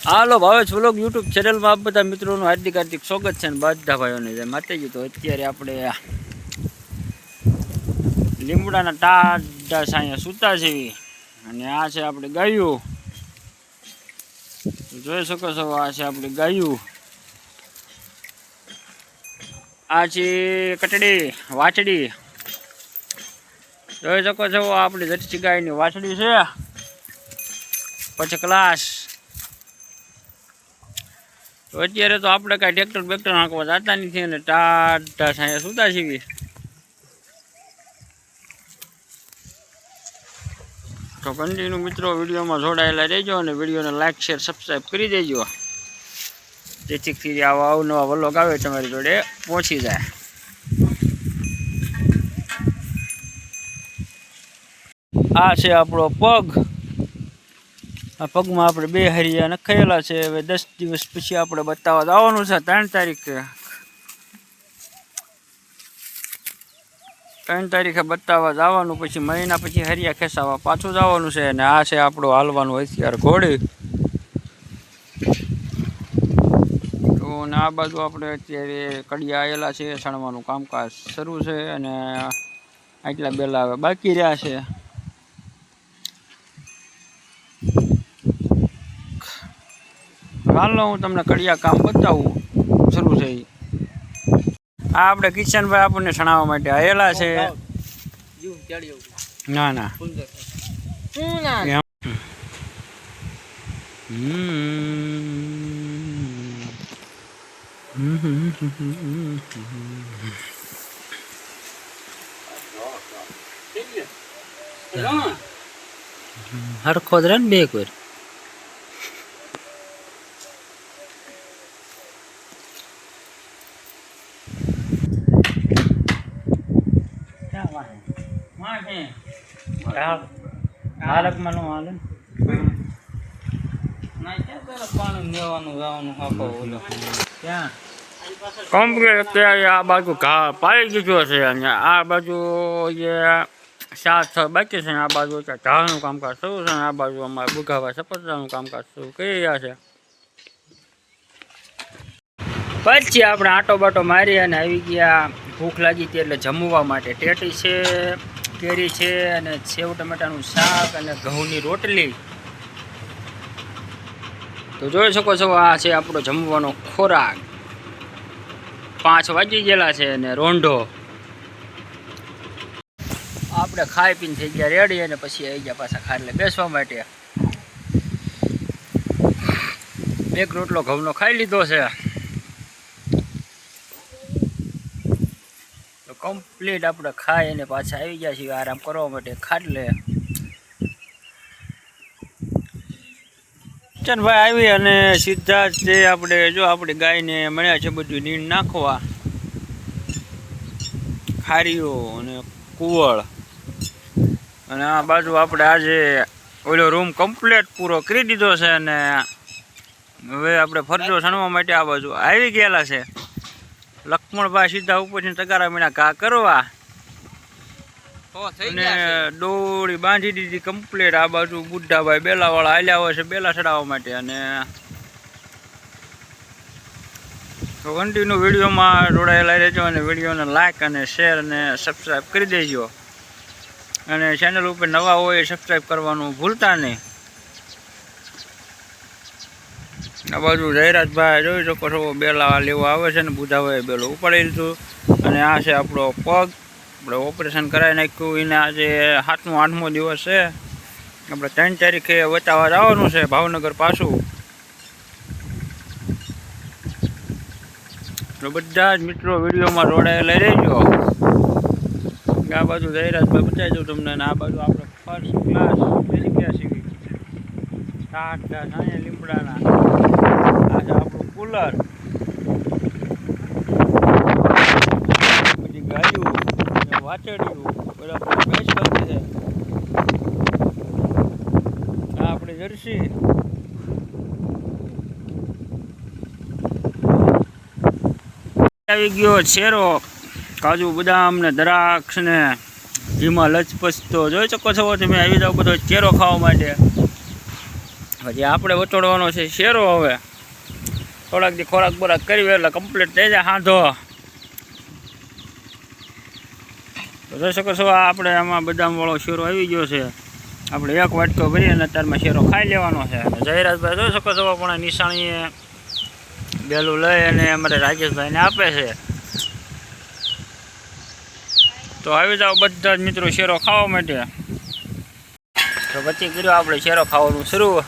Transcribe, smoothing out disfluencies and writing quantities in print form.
હાલો Bhavesh vlog YouTube ચેનલમાં આપ બધા મિત્રોનું હાર્દિક હાર્દિક સ્વાગત છે. અને બધા ભાઈઓને જય માતાજી. તો અત્યારે આપણે લીમડાના ટાઢા સાયા સૂતા જેવી અને આ છે આપણે ગાયું. જોઈ શકો છો, આ છે આપણે ગાયું. આ છે કટડી વાછડી. જોઈ શકો છો, આપણી જર્સી ગાયની વાછડી છે. પછી ક્લાસ અત્યારે તો આપણે કાંઈ ટ્રેક્ટર બેક્ટર નાખવા જતા નથી અને ટાઢા છાંયા સૂતા છીએ. તો કન્ટિન્યુ મિત્રો વિડીયોમાં જોડાયેલા રહેજો અને વિડીયોને લાઈક શેર સબસ્ક્રાઈબ કરી દેજો, જેથી આવા અવનવા વ્લોગ આવે તમારી જોડે પહોંચી જાય. આ છે આપણો પગ. આ પગમાં આપણે 2 હરિયા નખાયેલા છે. હવે 10 દિવસ પછી આપણે બતાવવા જવાનું છે. 3 તારીખે બતાવવા જવાનું, પછી મહિના પછી હરિયા ખેંચાવા પાછું જવાનું છે. અને આ છે આપણું હાલવાનું હથિયાર ઘોડી. તો ને આ બાજુ આપણે અત્યારે કડિયા આવેલા છે, સણવાનું કામકાજ શરૂ છે અને આટલા બેલા હવે બાકી રહ્યા છે. હાલો હું તમને કડિયા કામ બતાવું શરૂ છે. આ આપણે કિશનભાઈ આપણને સણાવવા માટે આવેલા છે. ના ના હરખો જ રહે ને બે કોઈ. કમ્પ્લીટ આ બાજુ ઘા પાઈ ગયો છે અને આ બાજુ જે 7 બાકી છે. આ બાજુ ઢાળનું કામકાજ શરૂ છે. આ બાજુ અમારે બુઘાવા સપોટાનું કામકાજ શરૂ કરી રહ્યા છે. પછી આપણે આટો બાટો મારી અને આવી ગયા. ભૂખ લાગી હતી એટલે જમવા માટે ટેટી છે, કેરી છે અને સેવ ટમેટાનું શાક અને ઘઉંની રોટલી. તો જોઈ શકો છો, આ છે આપણો જમવાનો ખોરાક. 5 વાગી ગયેલા છે અને રોંઢો આપણે ખાઈ પીને થઈ ગયા રેડી અને પછી આવી ગયા પાછા ખાટલે બેસવા માટે. એક રોટલો ઘઉંનો ખાઈ લીધો છે. તો કમ્પ્લીટ આપણે ખાઈ અને પાછા આવી ગયા છીએ આરામ કરવા માટે ખાટલે. કિશનભાઈ આવી અને સીધા જ આપણે જો આપણી ગાયને મળ્યા છે બધું નીણ નાખવા, ખારીઓ અને કુવળ. અને આ બાજુ આપણે આજે ઓલો રૂમ કમ્પ્લીટ પૂરો કરી દીધો છે અને હવે આપણે ફરજો સણવા માટે આ બાજુ આવી ગયેલા છે. લક્ષ્મણભાઈ સીધા ઉપરથી તગારા મીણા ઘા કરવા અને દોડી બાંધી દીધી કમ્પ્લીટ. આ બાજુ બુઢાભાઈ બેલાવાળા હાલ્યા હોય છે બેલા ચડાવવા માટે. અને તો કન્ટિન્યુ વિડીયોમાં જોડાયેલા રહેજો અને વિડીયોને લાઈક અને શેર અને સબસ્ક્રાઈબ કરી દેજો. અને ચેનલ ઉપર નવા હોય સબસ્ક્રાઈબ કરવાનું ભૂલતા નહીં. આ બાજુ જયરાજભાઈ જોઈ શકો છો, બેલા લેવા આવે છે ને બુઢાભાઈ બેલો ઉપાડી લીધું. અને આ છે આપણો પગ. આપણે ઓપરેશન કરાવી નાખ્યું. એને આજે 7મો 8મો દિવસ છે. આપણે 3 તારીખે બતાવવા જવાનું છે ભાવનગર પાછું. તો બધા જ મિત્રો વિડીયોમાં જોડાયેલા રહેજો. આ બાજુ જયરાજભાઈ બતાવી દઉં તમને. અને આ બાજુ આપણે ફર્સ્ટ ક્લાસ બેસી ગયા છીએ ટાઢા છાંયા લીમડાના. આ છે આપણું કુલર. બધી ગાયું વાચડ્યું બરાબર બેસ કરતી છે. આ આપણે જર્સી. આવી ગયો શેરો. કાજુ બદામ ને દ્રાક્ષ ને ઘીમાં લચપચતો જોઈ શકો છો તમે. આવી જાવ બધો ચેરો ખાવા માટે. હજી આપણે વચોડવાનો છે શેરો. હવે થોડાક દી ખોરાક બોરાક કરી એટલે કમ્પ્લીટ થઈ જાય હાંધો. તો જોઈ શકો છો આપણે આમાં બદામવાળો શેરો આવી ગયો છે. આપણે એક વાટકો ભરીને અત્યારમાં શેરો ખાઈ લેવાનો છે. અને જયરાજભાઈ જોઈ શકો છો પણ નિશાણીએ બેલું લઈ અને અમારે રાજેશભાઈને આપે છે. તો આવી જાઓ બધા જ મિત્રો શેરો ખાવા માટે. તો પછી કર્યો આપણે શેરો ખાવાનું શરૂ.